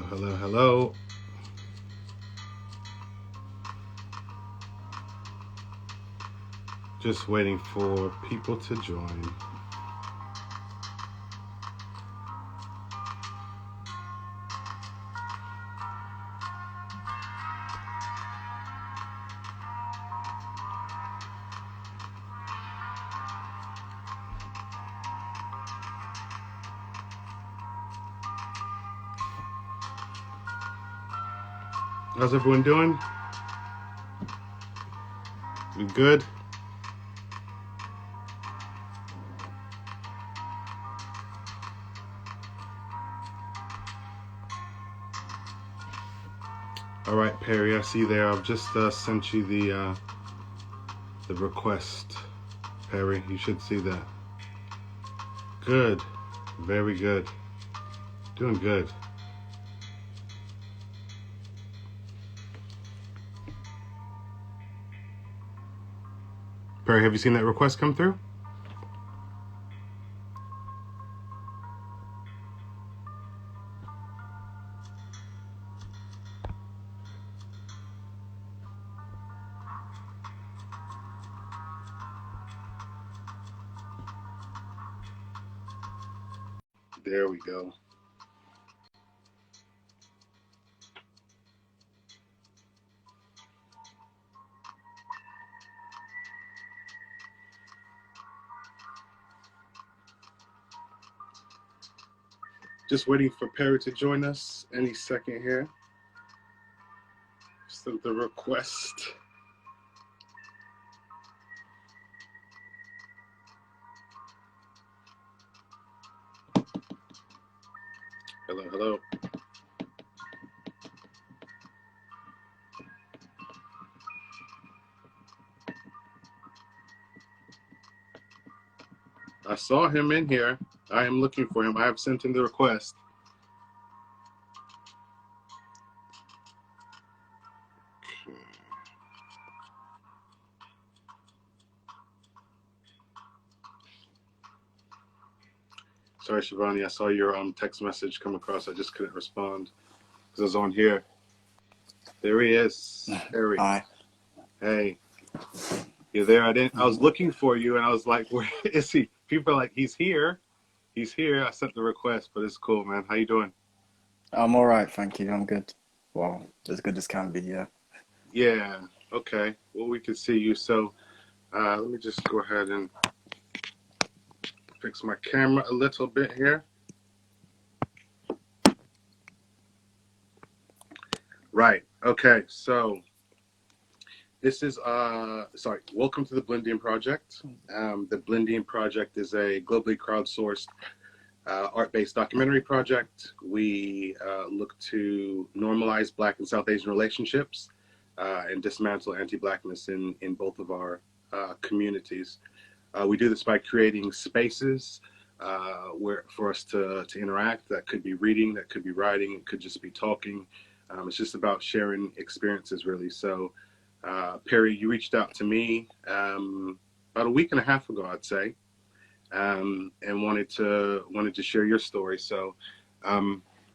Hello, hello. Just waiting for people to join. How's everyone doing? We good? All right, Perry, I see you there. I've just sent you the request. Perry, you should see that. Good. Very good. Doing good. Perry, have you seen that request come through? There we go. Just waiting for Perry to join us any second here. Sent the request. Hello, hello. I saw him in here. I am looking for him. I have sent him the request. Sorry, Shivani, I saw your text message come across. I just couldn't respond because I was on here. There he is, Harry. Hi. Hey, you there? I was looking for you, and I was like, where is he? People are like, he's here. He's here. I sent the request, but it's cool, man. How you doing? I'm all right, thank you. I'm good. Well, as good as can be, yeah. Yeah. Okay. Well, we can see you. So let me just go ahead and fix my camera a little bit here. Right. Okay. So this is welcome to the Blindian Project. The Blindian Project is a globally crowdsourced art-based documentary project. We look to normalize Black and South Asian relationships and dismantle anti-Blackness in both of our communities. We do this by creating spaces where for us to interact. That could be reading, that could be writing, it could just be talking. It's just about sharing experiences, really. So, Perry, you reached out to me about a week and a half ago, I'd say, and wanted to share your story. So,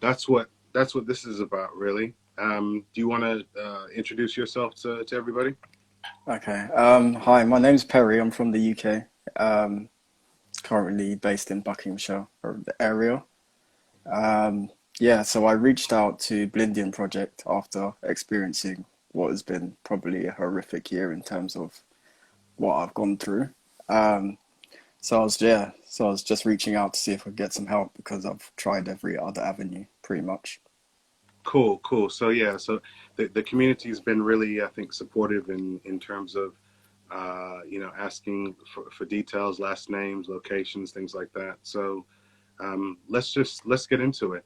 that's what this is about, really. Do you want to introduce yourself to everybody? Okay. Hi, my name's Perry. I'm from the UK. Currently based in Buckinghamshire, or the area. Yeah, so I reached out to Blindian Project after experiencing what has been probably a horrific year in terms of what I've gone through. Um, so I was just reaching out to see if I could get some help because I've tried every other avenue pretty much. Cool. So yeah, so the community has been really, I think, supportive in terms of asking for details, last names, locations, things like that. So let's get into it.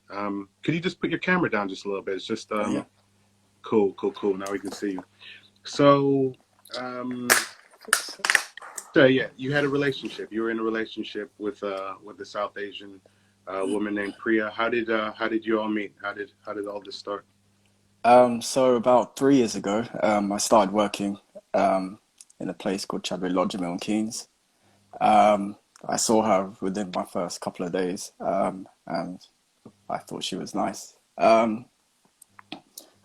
Could you just put your camera down just a little bit? It's just Yeah. cool. Now we can see you. So um, so yeah, you had a relationship. You were in a relationship with the South Asian woman named Priya. How did you all meet? How did all this start? So about 3 years ago, I started working in a place called Chadwick Lodge in Milton Keynes. I saw her within my first couple of days, and I thought she was nice.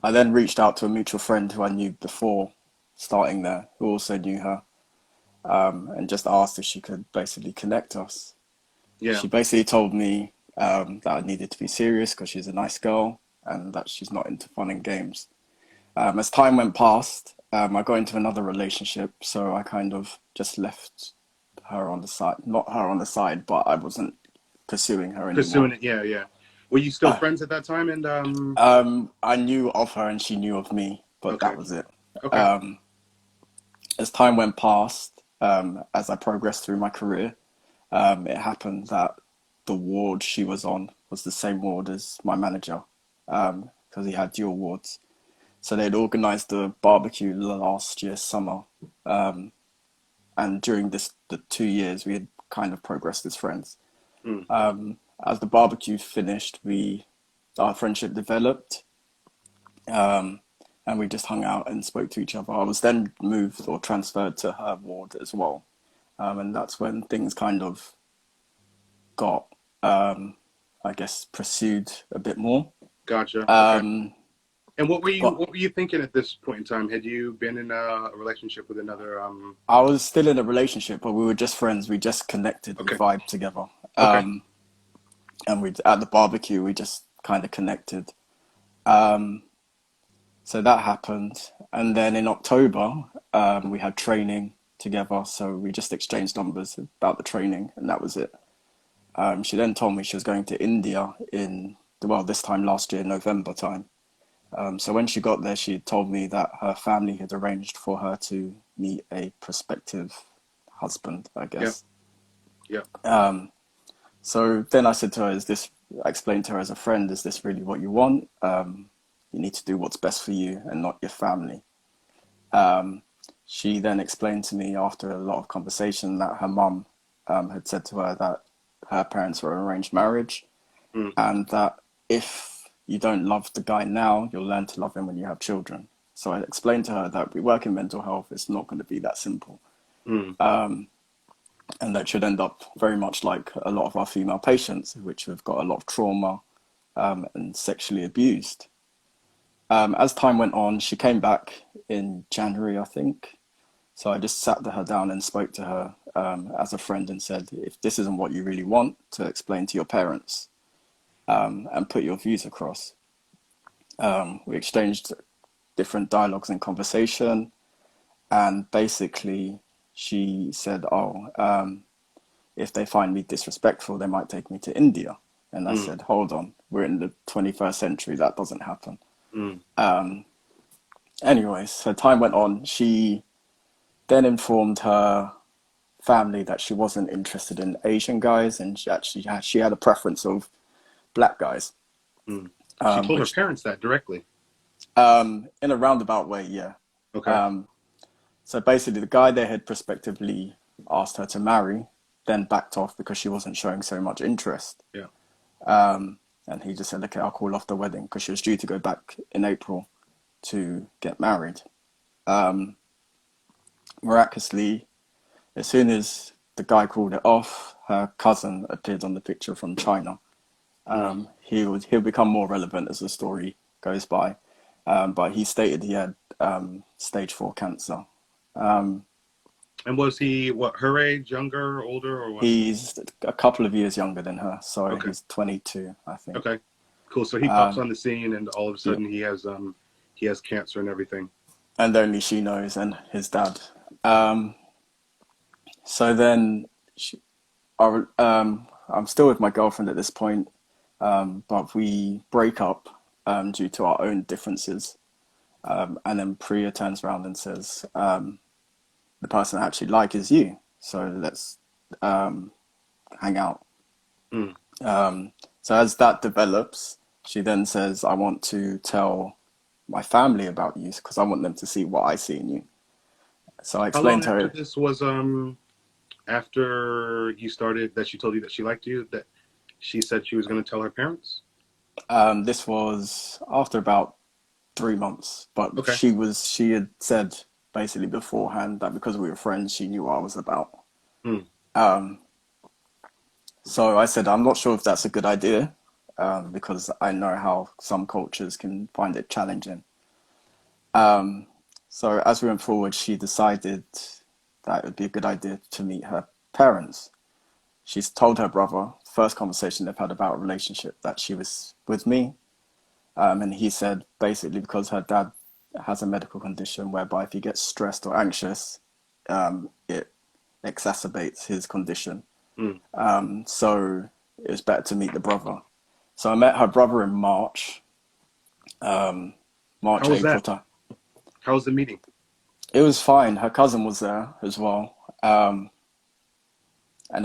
I then reached out to a mutual friend who I knew before starting there, who also knew her, and just asked if she could basically connect us. Yeah. She basically told me that I needed to be serious because she's a nice girl and that she's not into fun and games. As time went past, I got into another relationship, so I kind of just left her on the side. Not her on the side, but I wasn't pursuing her anymore. Pursuing it. Yeah, yeah. Were you still friends at that time? And I knew of her and she knew of me, but okay, that was it. okay, Um, as time went past, as I progressed through my career, it happened that the ward she was on was the same ward as my manager, because he had dual wards. So they'd organised a barbecue last year summer, and during the 2 years we had kind of progressed as friends. mm, As the barbecue finished, we our friendship developed, and we just hung out and spoke to each other. I was then moved or transferred to her ward as well, and that's when things kind of got, I guess, pursued a bit more. gotcha. Okay. Um, And what were you but what were you thinking at this point in time? Had you been in a relationship with another? I was still in a relationship, but we were just friends. We just connected, we Okay, vibed together, okay, and we at the barbecue we just kind of connected. Um, so that happened, and then in October we had training together. So we just exchanged numbers about the training, and that was it. She then told me she was going to India in, well, this time last year, November time. So when she got there, she told me that her family had arranged for her to meet a prospective husband, I yeah, guess. yeah, So then I said to her, I explained to her as a friend, is this really what you want? You need to do what's best for you and not your family. She then explained to me after a lot of conversation that her mum had said to her that her parents were arranged marriage, mm, and that if you don't love the guy now, you'll learn to love him when you have children. So I explained to her that we work in mental health, it's not going to be that simple, mm, and that should end up very much like a lot of our female patients, which have got a lot of trauma and sexually abused. As time went on, she came back in January, I think. So I just sat her down and spoke to her as a friend and said, if this isn't what you really want, to explain to your parents and put your views across. We exchanged different dialogues and conversation, and basically she said, "Oh, if they find me disrespectful, they might take me to India." And I mm, said, "Hold on, we're in the 21st century. That doesn't happen." mm. Anyways, so time went on. She then informed her family that she wasn't interested in Asian guys, and she had a preference of black guys, Mm. She told her which parents that directly. in a roundabout way, yeah. Okay. So basically, the guy they had prospectively asked her to marry then backed off because she wasn't showing so much interest. Yeah. And he just said, okay, I'll call off the wedding because she was due to go back in April to get married. Miraculously, as soon as the guy called it off, her cousin appeared on the picture from China. Mm. He'll become more relevant as the story goes by. But he stated he had stage 4 cancer. And was he what her age, younger, older, or what? He's a couple of years younger than her, so Okay. he's 22, I think. Okay. Cool. So he pops on the scene, and all of a Yeah, sudden he has cancer and everything. and only she knows, and his dad. Um, so then, I'm still with my girlfriend at this point, but we break up due to our own differences. And then Priya turns around and says, "The person I actually like is you, so let's hang out." Mm. So as that develops, she then says, "I want to tell my family about you because I want them to see what I see in you." So I How explained long to after her, this was after you started that she told you that she liked you, that she said she was going to tell her parents? this was after about 3 months, but Okay. she had said basically beforehand that because we were friends, she knew what I was about. Mm. So I said, I'm not sure if that's a good idea because I know how some cultures can find it challenging. Um, so as we went forward, she decided that it would be a good idea to meet her parents. She's told her brother, first conversation they've had about a relationship, that she was with me. And he said basically because her dad has a medical condition whereby if he gets stressed or anxious, it exacerbates his condition. Mm. So it was better to meet the brother. So I met her brother in March, How March, was April that? time. How was the meeting? It was fine. Her cousin was there as well. And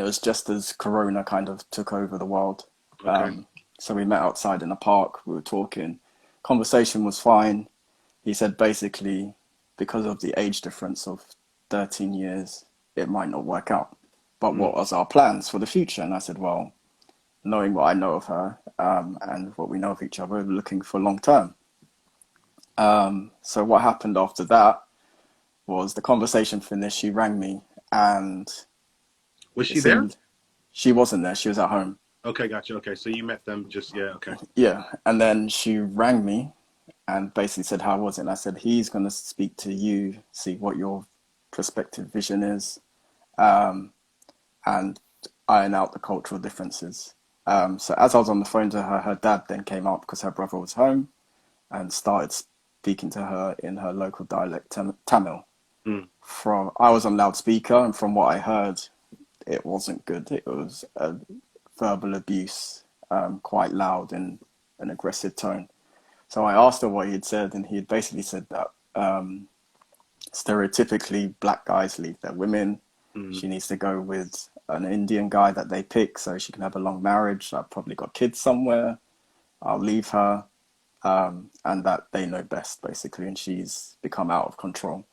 it was just as Corona kind of took over the world. Okay. So we met outside in a park. We were talking. Conversation was fine. He said basically because of the age difference of 13 years, it might not work out. But Mm. what was our plans for the future? And I said, well, knowing what I know of her and what we know of each other, we're looking for long term. So what happened after that was the conversation finished. She rang me and Was it she there? seemed she wasn't there. She was at home. Okay, gotcha. Okay, so you met them just yeah. Okay. Yeah. And then she rang me and basically said, how was it? And I said, he's going to speak to you, see what your prospective vision is, and iron out the cultural differences. So as I was on the phone to her, her dad then came up because her brother was home and started speaking to her in her local dialect, Tamil. Mm. From I was on loudspeaker, and from what I heard, it wasn't good. It was a verbal abuse, quite loud in an aggressive tone. So I asked her what he had said, and he had basically said that stereotypically black guys leave their women. Mm. She needs to go with an Indian guy that they pick so she can have a long marriage. I've probably got kids somewhere. I'll leave her. And that they know best, basically, and she's become out of control.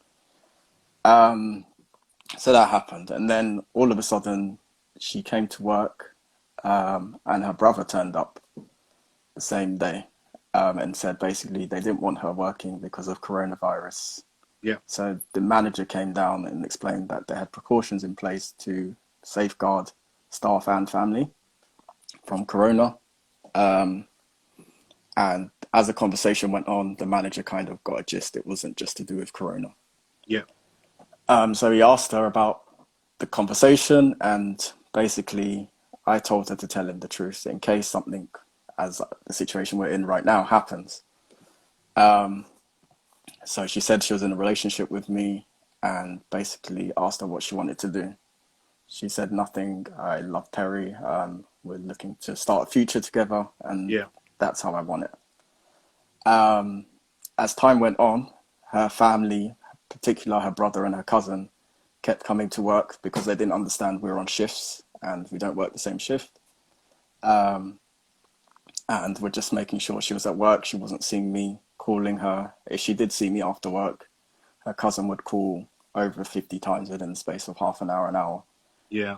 So that happened, and then all of a sudden, she came to work, and her brother turned up the same day, and said basically they didn't want her working because of coronavirus. Yeah. So the manager came down and explained that they had precautions in place to safeguard staff and family from corona. And as the conversation went on, the manager kind of got a gist it wasn't just to do with corona. Yeah. So he asked her about the conversation, and basically, I told her to tell him the truth in case something, as the situation we're in right now, happens. So she said she was in a relationship with me and basically asked her what she wanted to do. She said nothing. I love Perry. We're looking to start a future together, and Yeah. that's how I want it. As time went on, her family, particular her brother and her cousin, kept coming to work because they didn't understand we were on shifts and we don't work the same shift. And we're just making sure she was at work. She wasn't seeing me, calling her. If she did see me after work, her cousin would call over 50 times within the space of half an hour. Yeah.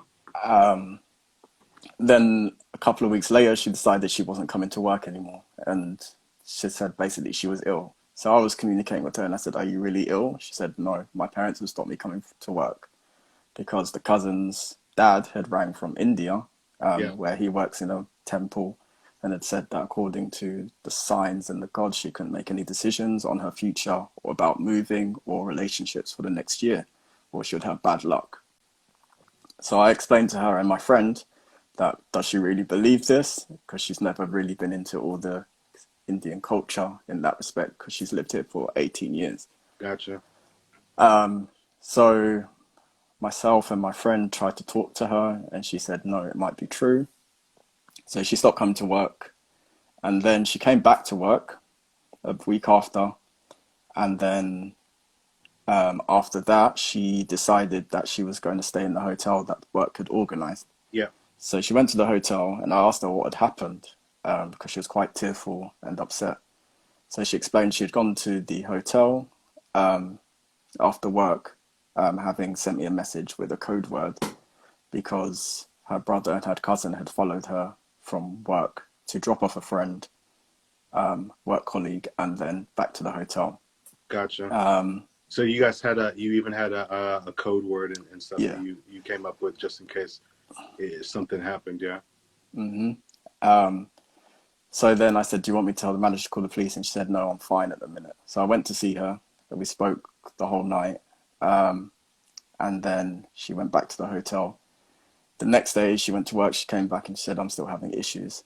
Then a couple of weeks later, she decided she wasn't coming to work anymore. And she said basically she was ill. So I was communicating with her and I said, are you really ill? She said, no, my parents have stopped me coming to work because the cousin's dad had rang from India, Yeah. where he works in a temple, and had said that according to the signs and the gods, she couldn't make any decisions on her future or about moving or relationships for the next year, or she would have bad luck. So I explained to her and my friend that does she really believe this? Because she's never really been into all the Indian culture in that respect, because she's lived here for 18 years. Gotcha. So myself and my friend tried to talk to her, and she said, no, it might be true. So she stopped coming to work. And then she came back to work a week after. And then after that, she decided that she was going to stay in the hotel that work had organized. Yeah. So she went to the hotel and I asked her what had happened because she was quite tearful and upset. So she explained she had gone to the hotel after work, having sent me a message with a code word because her brother and her cousin had followed her from work to drop off a friend, work colleague, and then back to the hotel. Gotcha. So you guys had you even had a code word and stuff that Yeah. you came up with just in case something happened. Yeah. So then I said, do you want me to tell the manager to call the police? And she said, no, I'm fine at the minute. So I went to see her and we spoke the whole night. And then she went back to the hotel. The next day she went to work, she came back and she said, I'm still having issues.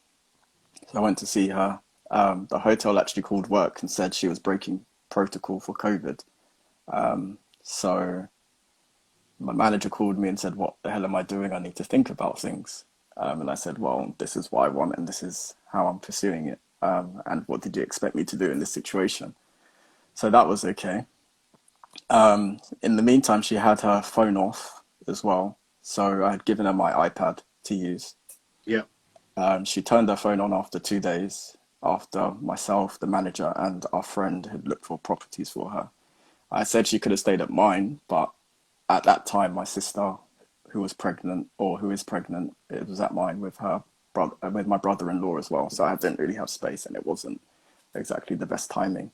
So I went to see her. The hotel actually called work and said she was breaking protocol for COVID. So my manager called me and said, what the hell am I doing? I need to think about things. And I said, well, this is what I want and this is how I'm pursuing it. And what did you expect me to do in this situation? So that was okay. In the meantime, she had her phone off as well. So I had given her my iPad to use. Yeah. She turned her phone on after 2 days, after myself, the manager, and our friend had looked for properties for her. I said she could have stayed at mine, but at that time, my sister, who was pregnant, or who is pregnant, it was at mine with her brother, with my brother-in-law as well. So I didn't really have space, and it wasn't exactly the best timing.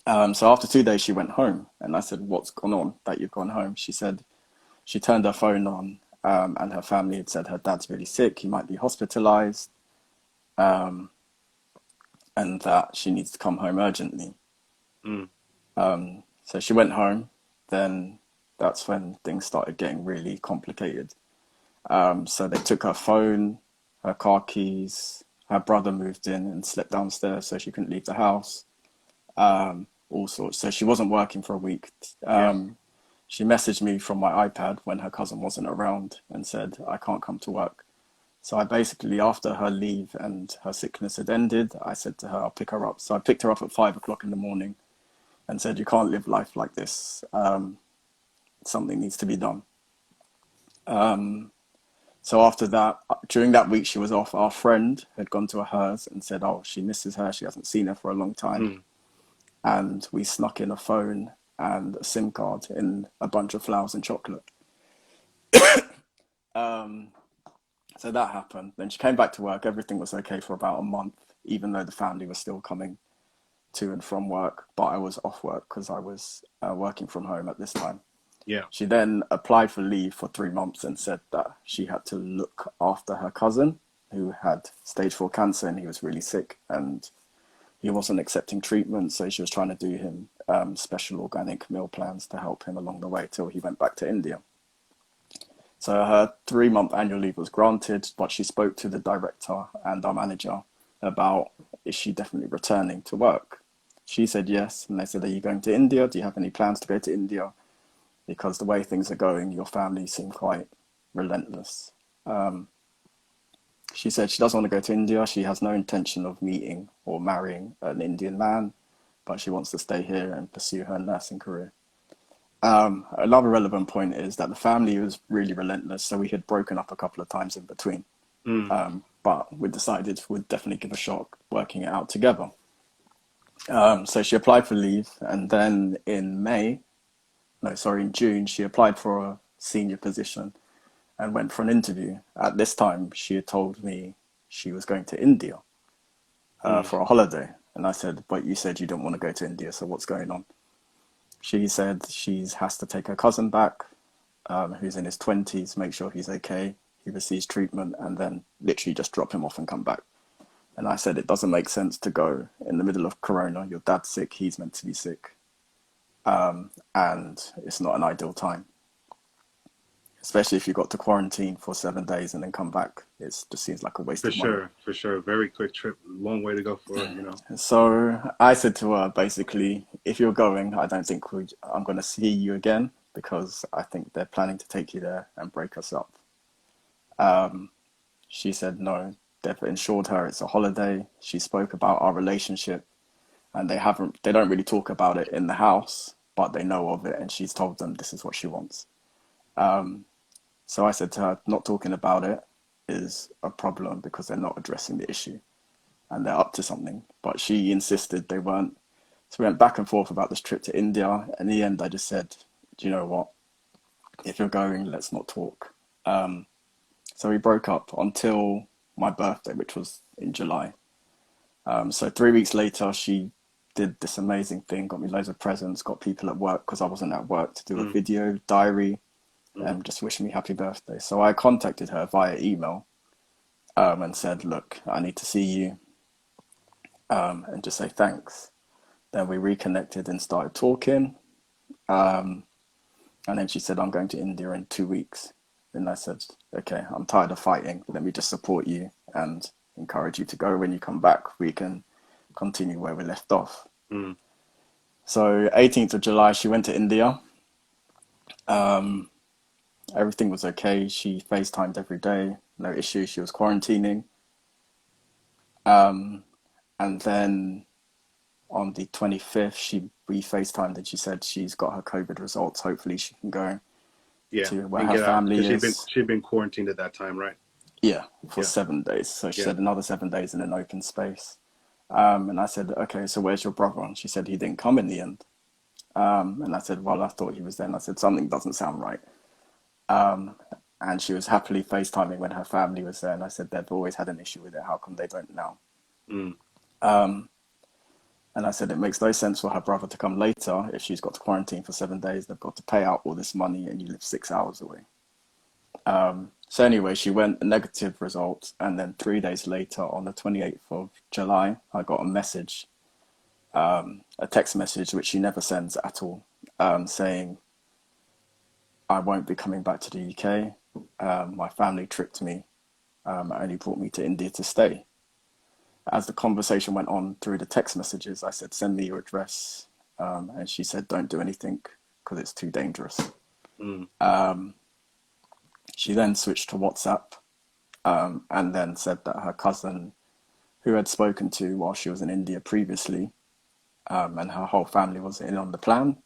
So after 2 days, she went home, and I said, "What's gone on that you've gone home?" She said she turned her phone on, and her family had said her dad's really sick, he might be hospitalized, and that she needs to come home urgently. Mm. So she went home. Then that's when things started getting really complicated. So they took her phone, her car keys. Her brother moved in and slept downstairs, so she couldn't leave the house. All sorts. So she wasn't working for a week. Yeah. She messaged me from my iPad when her cousin wasn't around and said, I can't come to work. So I basically, after her leave and her sickness had ended, I said to her, I'll pick her up. So I picked her up at 5 o'clock in the morning and said, you can't live life like this. Something needs to be done. So after that, during that week she was off, our friend had gone to hers and said, oh, she misses her. She hasn't seen her for a long time. Mm. And we snuck in a phone and a SIM card in a bunch of flowers and chocolate. So that happened. Then she came back to work. Everything was okay for about a month, even though the family was still coming to and from work. But I was off work because I was working from home at this time. Yeah. She then applied for leave for 3 months and said that she had to look after her cousin who had stage 4 cancer and he was really sick and he wasn't accepting treatment. So she was trying to do him special organic meal plans to help him along the way till he went back to India. So her 3-month annual leave was granted, but she spoke to the director and our manager about, is she definitely returning to work? She said yes. And they said, are you going to India? Do you have any plans to go to India? Because the way things are going, your family seem quite relentless. She said she doesn't want to go to India. She has no intention of meeting or marrying an Indian man, but she wants to stay here and pursue her nursing career. Another relevant point is that the family was really relentless, so we had broken up a couple of times in between. Mm. But we decided we'd definitely give a shot working it out together. So she applied for leave, and then in June, she applied for a senior position and went for an interview. At this time, she had told me she was going to India for a holiday. And I said, but you said you didn't want to go to India, so what's going on? She said she has to take her cousin back, who's in his 20s, make sure he's okay, he receives treatment, and then literally just drop him off and come back. And I said, it doesn't make sense to go in the middle of Corona. Your dad's sick, he's meant to be sick. And it's not an ideal time. Especially if you got to quarantine for 7 days and then come back. It just seems like a waste For of money. sure. For sure. Very quick trip. Long way to go for it, you know. So I said to her, basically, if you're going, I don't think I'm going to see you again because I think they're planning to take you there and break us up. She said no, they've insured her. It's a holiday. She spoke about our relationship and they don't really talk about it in the house, but they know of it. And she's told them this is what she wants. So I said to her, not talking about it is a problem because they're not addressing the issue and they're up to something. But she insisted they weren't. So we went back and forth about this trip to India. In the end, I just said, do you know what? If you're going, let's not talk. So we broke up until my birthday, which was in July. So 3 weeks later, she did this amazing thing, got me loads of presents, got people at work because I wasn't at work to do a video diary. Just wish me happy birthday. So I contacted her via email and said, look, I need to see you. and just say thanks. Then we reconnected and started talking. Um, and then she said, I'm going to India in 2 weeks. And I said, okay, I'm tired of fighting. Let me just support you and encourage you to go. When you come back, we can continue where we left off. Mm. So 18th of July, she went to India. Um, Everything was okay. She FaceTimed every day, no issue. She was quarantining. And then on the 25th, we FaceTimed and she said she's got her COVID results. Hopefully she can go Yeah, to where and her get out family because is. she'd been quarantined at that time, right? Yeah, for Yeah, 7 days. So she yeah. said another 7 days in an open space. And I said, okay, so where's your brother? And she said he didn't come in the end. And I said, well, I thought he was there. And I said, something doesn't sound right. And she was happily FaceTiming when her family was there. And I said, they've always had an issue with it. How come they don't now? Mm. And I said, it makes no sense for her brother to come later. If she's got to quarantine for 7 days, they've got to pay out all this money and you live 6 hours away. So anyway, she went negative results. And then 3 days later, on the 28th of July, I got a message, a text message, which she never sends at all, saying, I won't be coming back to the UK. My family tricked me, only brought me to India to stay. As the conversation went on through the text messages, I said, send me your address. And she said, don't do anything because it's too dangerous. Mm. She then switched to WhatsApp, and then said that her cousin, who had spoken to while she was in India previously, and her whole family was in on the plan.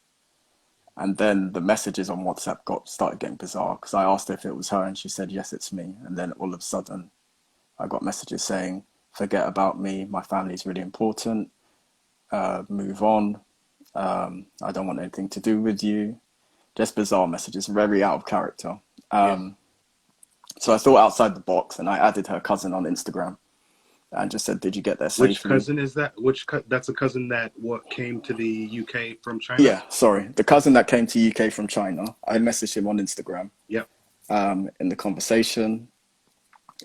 And then the messages on WhatsApp started getting bizarre because I asked her if it was her and she said, yes, it's me. And then all of a sudden I got messages saying, forget about me. My family is really important. Move on. I don't want anything to do with you. Just bizarre messages, very out of character. Yeah. So I thought outside the box and I added her cousin on Instagram and just said, did you get there Which safely? cousin is that? That's a cousin that what came to the UK from China? Yeah, sorry. The cousin that came to UK from China, I messaged him on Instagram Yep. in the conversation.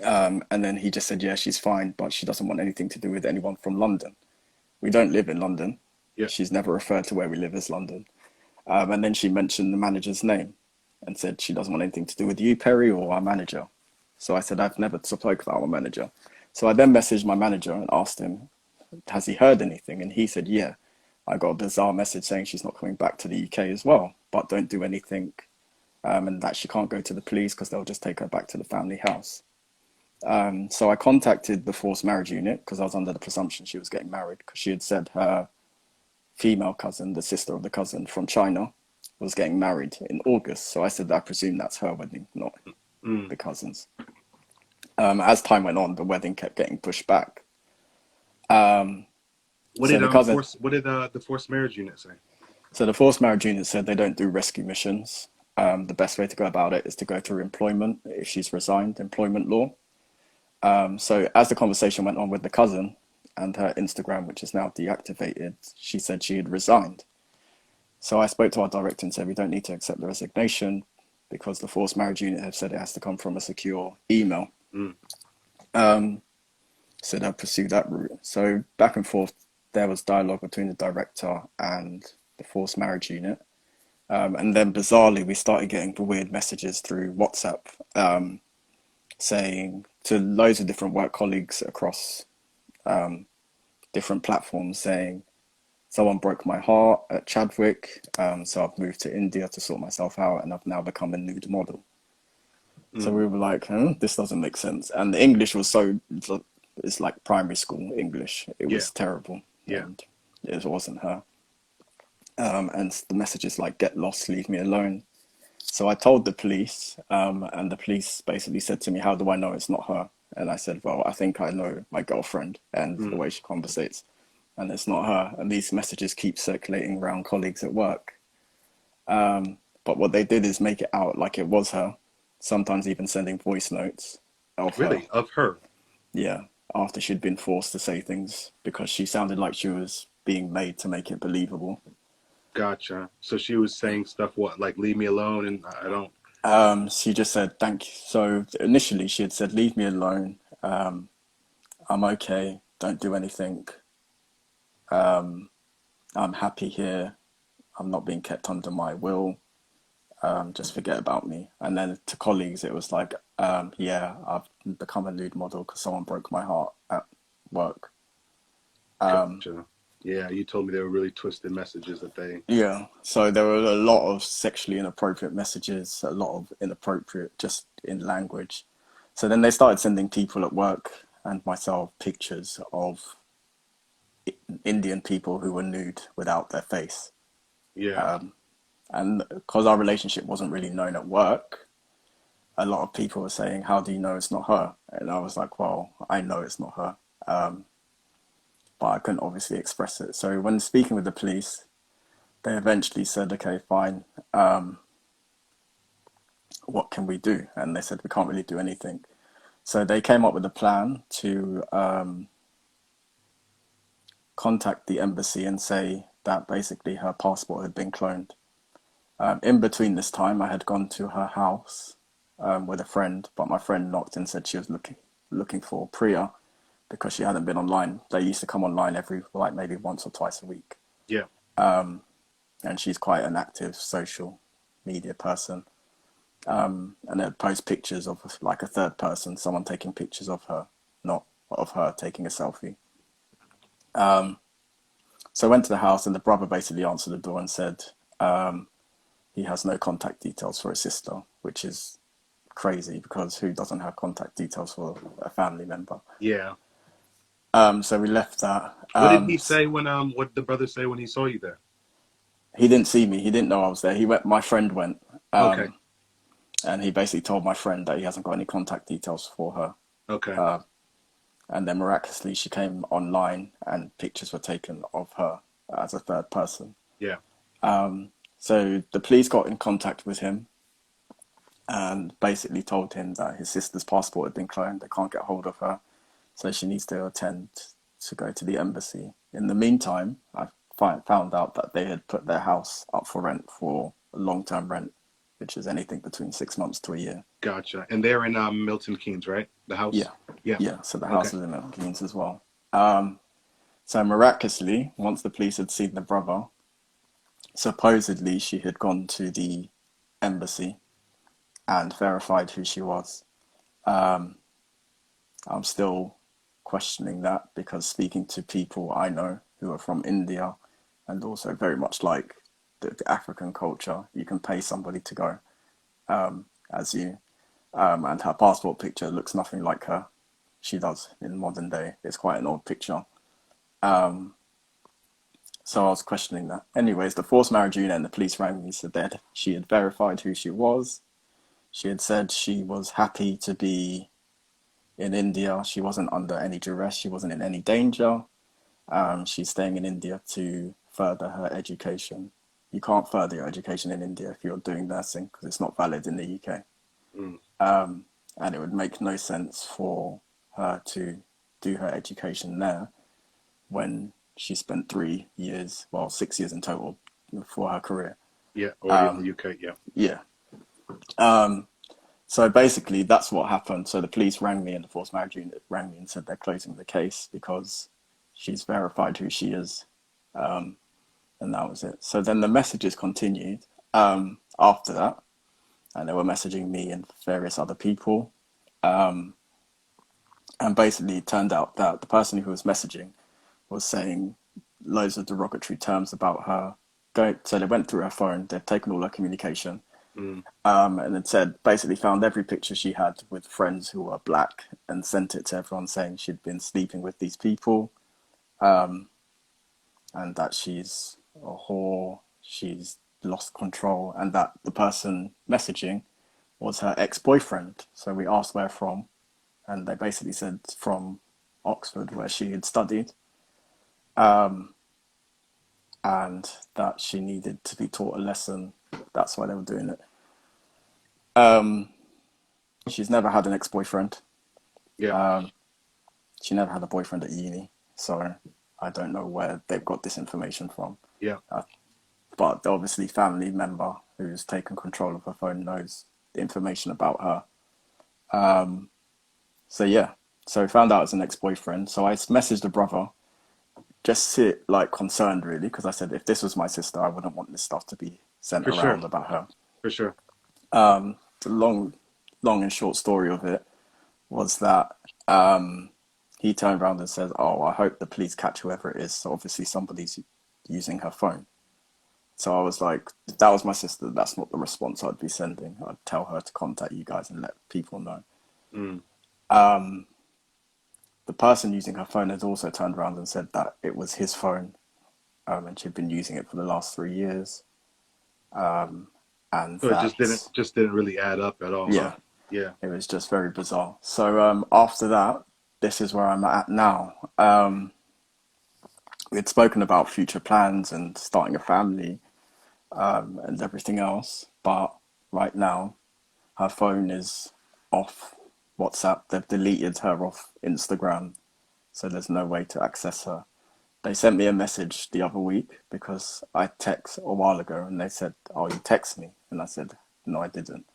And then he just said, yeah, she's fine, but she doesn't want anything to do with anyone from London. We don't live in London. Yep. She's never referred to where we live as London. And then she mentioned the manager's name and said she doesn't want anything to do with you, Perry, or our manager. So I said, I've never spoke about our manager. So I then messaged my manager and asked him, has he heard anything? And he said, yeah, I got a bizarre message saying she's not coming back to the UK as well, but don't do anything, and that she can't go to the police because they'll just take her back to the family house. So I contacted the forced marriage unit because I was under the presumption she was getting married because she had said her female cousin, the sister of the cousin from China, was getting married in August. So I said, I presume that's her wedding, not Mm. the cousin's. As time went on, the wedding kept getting pushed back. What So did the cousin, the forced marriage unit say? so the forced marriage unit said they don't do rescue missions. The best way to go about it is to go through employment if she's resigned, employment law. So as the conversation went on with the cousin and her Instagram, which is now deactivated, she said she had resigned. So I spoke to our director and said, we don't need to accept the resignation because the forced marriage unit have said it has to come from a secure email. Mm. So they'll pursue that route. So back and forth, there was dialogue between the director and the forced marriage unit. And then bizarrely, we started getting the weird messages through WhatsApp saying to loads of different work colleagues across different platforms saying, someone broke my heart at Chadwick, so I've moved to India to sort myself out and I've now become a nude model. So Mm. we were like, this doesn't make sense. And the English was so, it's like primary school English. It Yeah. was terrible Yeah. and it wasn't her. And the messages like, get lost, leave me alone. So I told the police, and the police basically said to me, how do I know it's not her? And I said, well, I think I know my girlfriend and the Mm. way she conversates, and it's not her. And these messages keep circulating around colleagues at work. But what they did is make it out like it was her, sometimes even sending voice notes of her. Really? Of her? Yeah, after she'd been forced to say things because she sounded like she was being made to make it believable. Gotcha. So she was saying stuff what like leave me alone and I don't. She just said, thank you. So initially she had said, leave me alone. I'm okay. Don't do anything. I'm happy here. I'm not being kept under my will. Just forget about me. And then to colleagues, it was like, yeah, I've become a nude model because someone broke my heart at work. Gotcha. Yeah, you told me they were really twisted messages that they. Yeah, so there were a lot of sexually inappropriate messages, a lot of inappropriate just in language. So then they started sending people at work and myself pictures of Indian people who were nude without their face. Yeah. And because our relationship wasn't really known at work, a lot of people were saying, "How do you know it's not her?" And I was like, "Well, I know it's not her, but I couldn't obviously express it." So when speaking with the police, they eventually said, "Okay, fine. What can we do?" And they said, "We can't really do anything." So they came up with a plan to contact the embassy and say that basically her passport had been cloned. In between this time, I had gone to her house with a friend, but my friend knocked and said she was looking for Priya because she hadn't been online. They used to come online every like maybe once or twice a week, Yeah. and she's quite an active social media person. And they'd post pictures of like a third person, someone taking pictures of her, not of her taking a selfie. So I went to the house, and the brother basically answered the door and said he has no contact details for his sister, which is crazy because who doesn't have contact details for a family member? Yeah. So we left that. What did he say when what did the brother say when he saw you there? He didn't see me. He didn't know I was there. He went. My friend went, Okay. and he basically told my friend that he hasn't got any contact details for her. Okay. And then miraculously, she came online, and pictures were taken of her as a third person. Yeah. So the police got in contact with him and basically told him that his sister's passport had been cloned. They can't get hold of her, so she needs to attend to go to the embassy. In the meantime, I found out that they had put their house up for rent for long-term rent, which is anything between 6 months to a year. Gotcha. And they're in Milton Keynes, right? The house. Yeah, Yeah. yeah. So the Okay. house is in Milton Keynes as well. So miraculously, once the police had seen the brother, supposedly she had gone to the embassy and verified who she was. I'm still questioning that because speaking to people I know who are from India and also very much like the African culture, you can pay somebody to go as you. And her passport picture looks nothing like her. She does in modern day. It's quite an old picture. So I was questioning that. Anyways, the forced marriage unit and the police rang me, said that she had verified who she was. She had said she was happy to be in India. She wasn't under any duress. She wasn't in any danger. She's staying in India to further her education. You can't further your education in India if you're doing nursing because it's not valid in the UK. Mm. And it would make no sense for her to do her education there when she spent 3 years, well, 6 years in total for her career. Yeah. Already in the UK. Yeah. Yeah. So basically, that's what happened. So the police rang me and the forced marriage unit rang me and said they're closing the case because she's verified who she is. And that was it. So then the messages continued after that. And they were messaging me and various other people. And basically, it turned out that the person who was messaging was saying loads of derogatory terms about her. So they went through her phone, they'd taken all her communication, Mm. and it said basically found every picture she had with friends who were black and sent it to everyone saying she'd been sleeping with these people, and that she's a whore, she's lost control, and that the person messaging was her ex-boyfriend. So we asked where from, and they basically said from Oxford, where she had studied, and that she needed to be taught a lesson. That's why they were doing it. She's never had an ex-boyfriend. Yeah. She never had a boyfriend at uni, so I don't know where they've got this information from. Yeah. But the obviously family member who's taken control of her phone knows the information about her. So yeah, so I found out it's an ex-boyfriend. So I messaged the brother just sit like concerned really, because I said if this was my sister, I wouldn't want this stuff to be sent For sure. around about her. For sure. The long and short story of it was that he turned around and said, "Oh, I hope the police catch whoever it is." So obviously somebody's using her phone. So I was like, if that was my sister, that's not the response I'd be sending. I'd tell her to contact you guys and let people know. Mm. The person using her phone has also turned around and said that it was his phone, and she'd been using it for the last 3 years, and So it that, just didn't really add up at all, huh? yeah, Yeah. it was just very bizarre. So after that, this is where I'm at now. We'd spoken about future plans and starting a family, and everything else, but right now her phone is off WhatsApp. They've deleted her off Instagram, so there's no way to access her. They sent me a message the other week because I text a while ago and they said, "Oh, you text me?" And I said, "No, I didn't."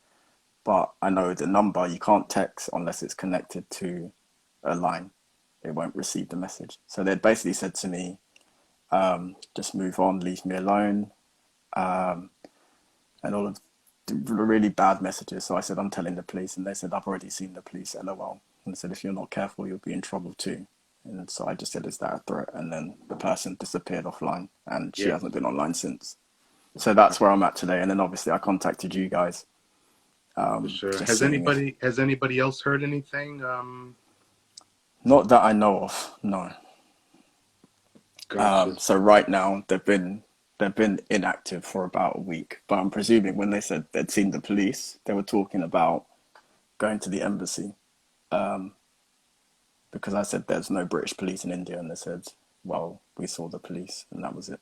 But I know the number, you can't text unless it's connected to a line. It won't receive the message. So they'd basically said to me, just move on, leave me alone, and all of the really bad messages. So I said, I'm telling the police. And they said, I've already seen the police, LOL. And they said, if you're not careful, you'll be in trouble too. And so I just said, is that a threat? And then the person disappeared offline and she Yeah. hasn't been online since. So that's where I'm at today. And then obviously I contacted you guys, For sure. just seeing if, Has anybody else heard anything? not that I know of, no. Gotcha. So right now they've been inactive for about a week. But I'm presuming when they said they'd seen the police, they were talking about going to the embassy, because I said there's no British police in India, and they said, well, we saw the police, and that was it.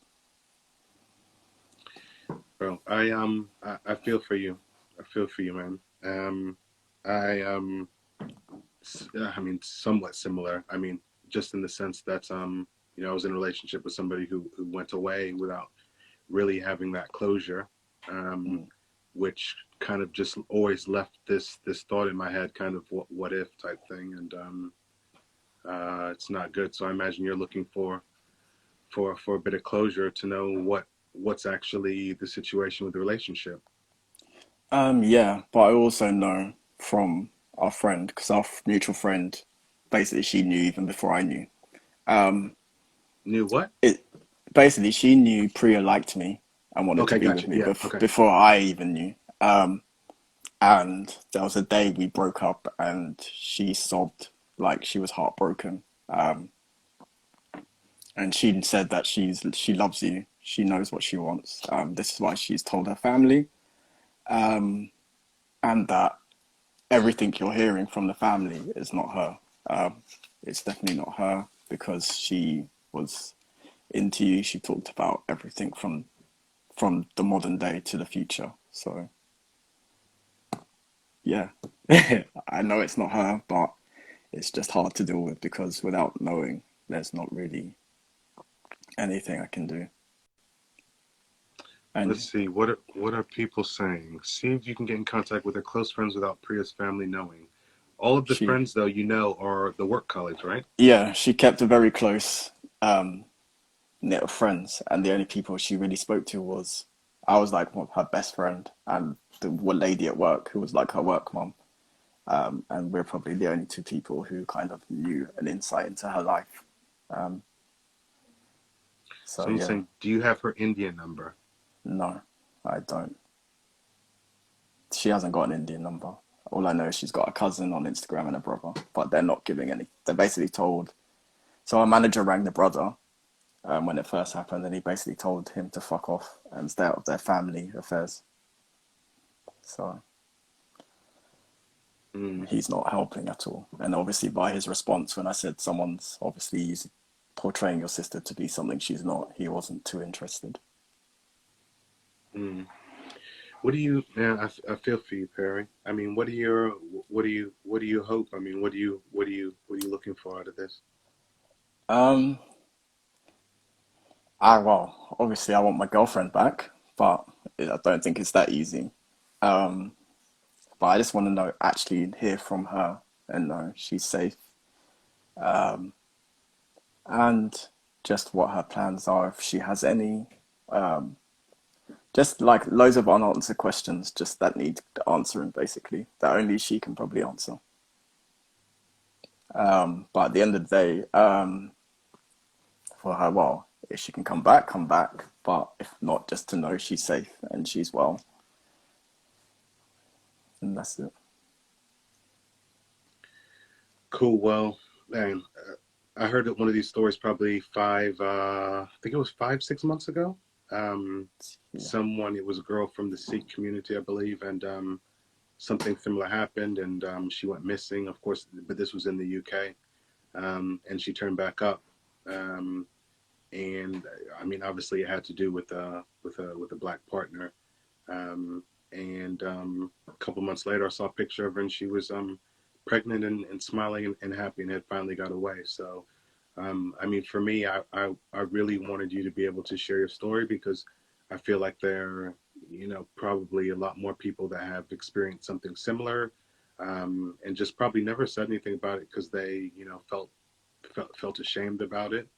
Bro, I feel for you. I feel for you, man. I I mean, somewhat similar. I mean, just in the sense that I was in a relationship with somebody who went away without really having that closure, um, Mm. which kind of just always left this thought in my head, kind of what if type thing, and it's not good. So I imagine you're looking for a bit of closure to know what's actually the situation with the relationship. Yeah, but I also know from our friend, because our mutual friend, basically she knew even before I knew. Um, Knew what? it basically she knew Priya liked me and wanted to Okay, be with gotcha. me Yeah. Okay. before I even knew. And there was a day we broke up, and she sobbed like she was heartbroken. And she said that she loves you. She knows what she wants. This is why she's told her family, and that everything you're hearing from the family is not her. It's definitely not her because she was into you. She talked about everything from the modern day to the future. So yeah, I know it's not her, but it's just hard to deal with because without knowing, there's not really anything I can do. And Let's see. What are people saying? See if you can get in contact with their close friends without Priya's family knowing. All of the she, friends, though, are the work colleagues, right? yeah, she kept a very close knit of friends, and the only people she really spoke to was I was like her best friend and the one lady at work who was like her work mom. And we're probably the only two people who kind of knew an insight into her life. Um, so Someone's yeah, saying, "Do you have her Indian number?" no, I don't. She hasn't got an Indian number. All I know is she's got a cousin on Instagram and a brother, but they're not giving any. They're basically told. So our manager rang the brother when it first happened, and he basically told him to fuck off and stay out of their family affairs. So Mm. he's not helping at all. And obviously, by his response, when I said someone's obviously portraying your sister to be something she's not, he wasn't too interested. Mm. What do you, man? I feel for you, Perry. I mean, what do you hope? I mean, what are you looking for out of this? Um, well, obviously, I want my girlfriend back, but I don't think it's that easy. Um, but I just want to know, actually hear from her and know she's safe. And just what her plans are, if she has any. Um, just like loads of unanswered questions, just that need answering, basically, that only she can probably answer. But at the end of the day, for her, well, if she can come back, come back. But if not, just to know she's safe and she's well, and that's it. Cool. Well, man, I heard that one of these stories probably I think it was 5, 6 months ago. Um, Yeah, Someone, it was a girl from the Sikh community, I believe, and something similar happened, and she went missing. Of course, but this was in the UK, and she turned back up. Um, and I mean, obviously, it had to do with a black partner. Um, and a couple months later, I saw a picture of her, and she was pregnant and smiling and happy, and had finally got away. So, I mean, for me, I really wanted you to be able to share your story because I feel like there, probably a lot more people that have experienced something similar, and just probably never said anything about it because they, felt ashamed about it.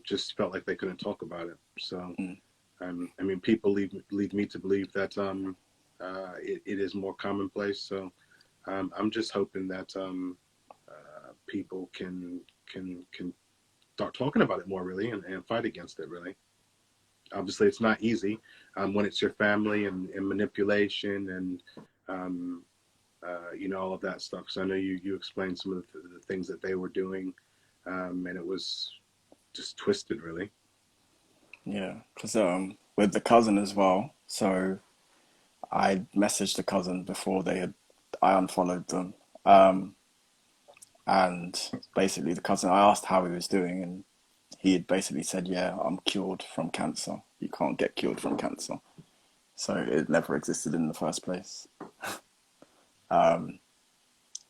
Just felt like they couldn't talk about it. So. mm, I mean, people lead me to believe that it is more commonplace. So I'm just hoping that people can start talking about it more, really, and fight against it. Really, obviously, it's not easy when it's your family and manipulation and um, all of that stuff. So I know you explained some of the things that they were doing, and it was just twisted, really. yeah, because with the cousin as well. So I messaged the cousin before I unfollowed them. And basically, the cousin, I asked how he was doing, and he had basically said, "Yeah, I'm cured from cancer. You can't get cured from cancer." So it never existed in the first place.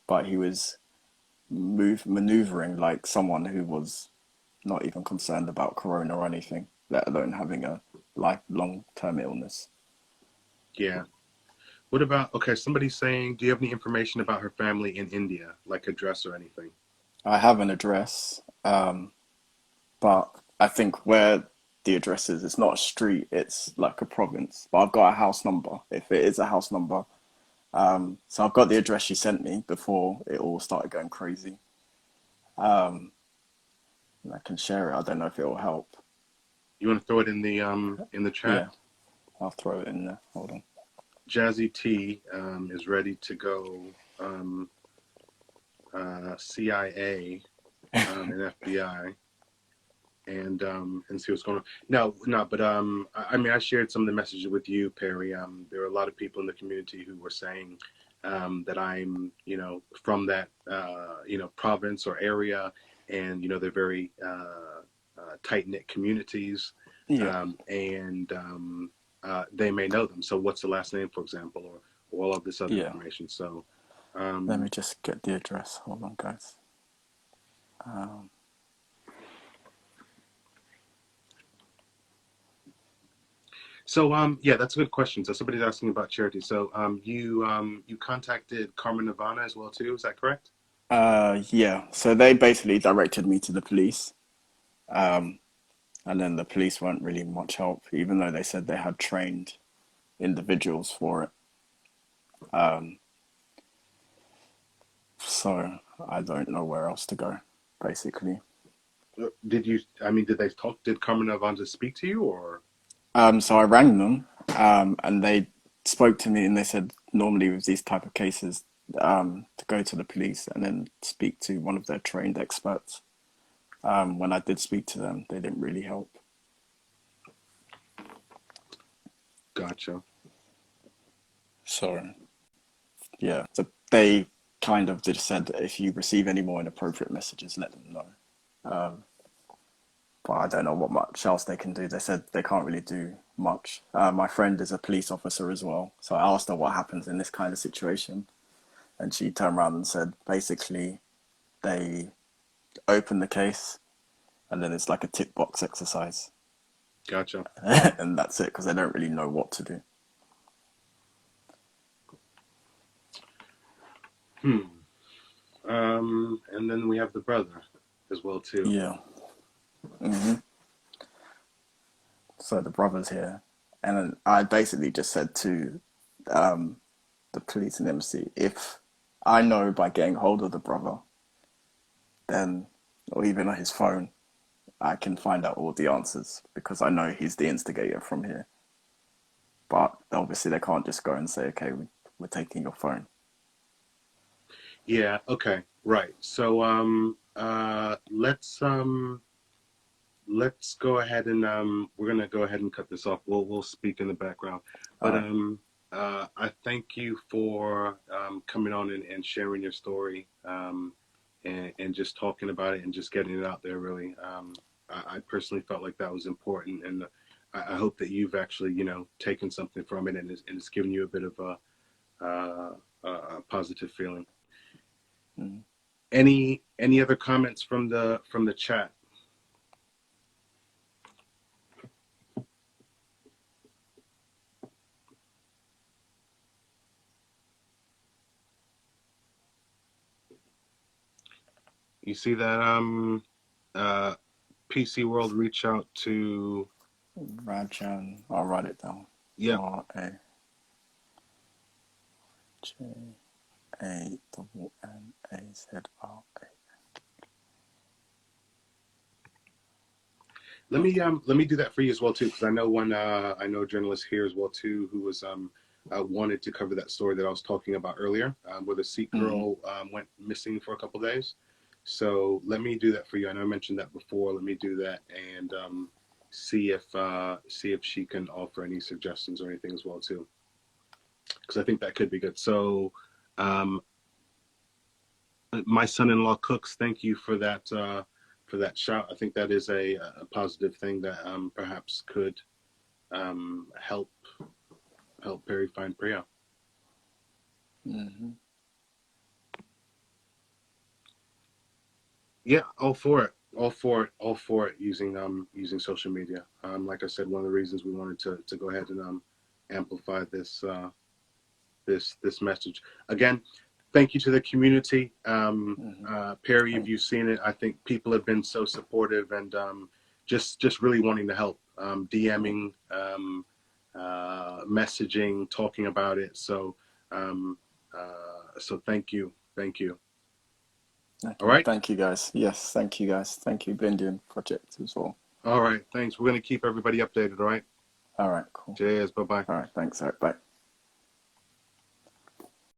But he was maneuvering like someone who was not even concerned about corona or anything, let alone having a long term illness. Yeah. What about, okay, somebody's saying, do you have any information about her family in India, like address or anything? I have an address, but I think where the address is, it's not a street, it's like a province. But I've got a house number, if it is a house number. So I've got the address she sent me before it all started going crazy. And I can share it. I don't know if it will help. You want to throw it in the chat? Yeah, I'll throw it in there. Hold on. Jazzy T is ready to go CIA and FBI and see what's going on. No, no, but I mean, I shared some of the messages with you, Perry. There are a lot of people in the community who were saying that I'm, from that, province or area, and they're very tight knit communities, Yeah, and they may know them. So, what's the last name, for example, or all of this other yeah. information? So, Let me um, just get the address. Hold on, guys. Um, yeah, that's a good question. So somebody's asking about charity. So you contacted Karma Nirvana as well too. Is that correct? yeah. So they basically directed me to the police. Um, and then the police weren't really much help, even though they said they had trained individuals for it. So I don't know where else to go, basically. Did you? I mean, did they talk? Did Karma Nirvana speak to you, or So I rang them, and they spoke to me, and they said normally with these type of cases, to go to the police and then speak to one of their trained experts. When I did speak to them, they didn't really help. gotcha? So yeah, so they kind of just said that if you receive any more inappropriate messages, let them know. But I don't know what much else they can do. They said they can't really do much. My friend is a police officer as well, so I asked her what happens in this kind of situation, and she turned around and said basically they open the case and then it's like a tick box exercise, Gotcha. and that's it because they don't really know what to do. Hmm. And then we have the brother as well too. Yeah. Hmm. So the brother's here, and I basically just said to um, the police and embassy, if I know by getting hold of the brother, then, or even on his phone, I can find out all the answers because I know he's the instigator from here. But obviously, they can't just go and say, "Okay, we're taking your phone." Yeah. Okay. Right. So let's go ahead and we're gonna go ahead and cut this off. We'll speak in the background, All but right. I thank you for coming on and sharing your story and just talking about it and just getting it out there. Really, I personally felt like that was important, and I hope that you've actually taken something from it and it's given you a bit of a positive feeling. Mm. Any other comments from the chat? You see that uh PC World reach out to, Rajan, I'll write it down. yep. RAJANNAZRA. Let me do that for you as well too, because I know I know a journalist here as well too who was wanted to cover that story that I was talking about earlier, where the Sikh Mm-hmm. girl went missing for a couple of days. So let me do that for you. I know I mentioned that before. Let me do that and see if she can offer any suggestions or anything as well too, because I think that could be good. So um, my son-in-law cooks. Thank you for that shout. I think that is a positive thing that perhaps could help Perry find Priya. Mm-hmm. Yeah, all for it. All for it. All for it. Using social media. Like I said, one of the reasons we wanted to go ahead and amplify this message. Again, thank you to the community. Mm-hmm. Perry, if Thank, you've seen it, I think people have been so supportive and just really wanting to help. mm, DMing, messaging, talking about it. So so thank you. All okay, right, thank you guys. Yes, thank you guys. Thank you, Blindian Project as well. all right. Thanks. We're gonna keep everybody updated. All right. All right, cool. Cheers. Bye bye. All right, thanks. All right, bye.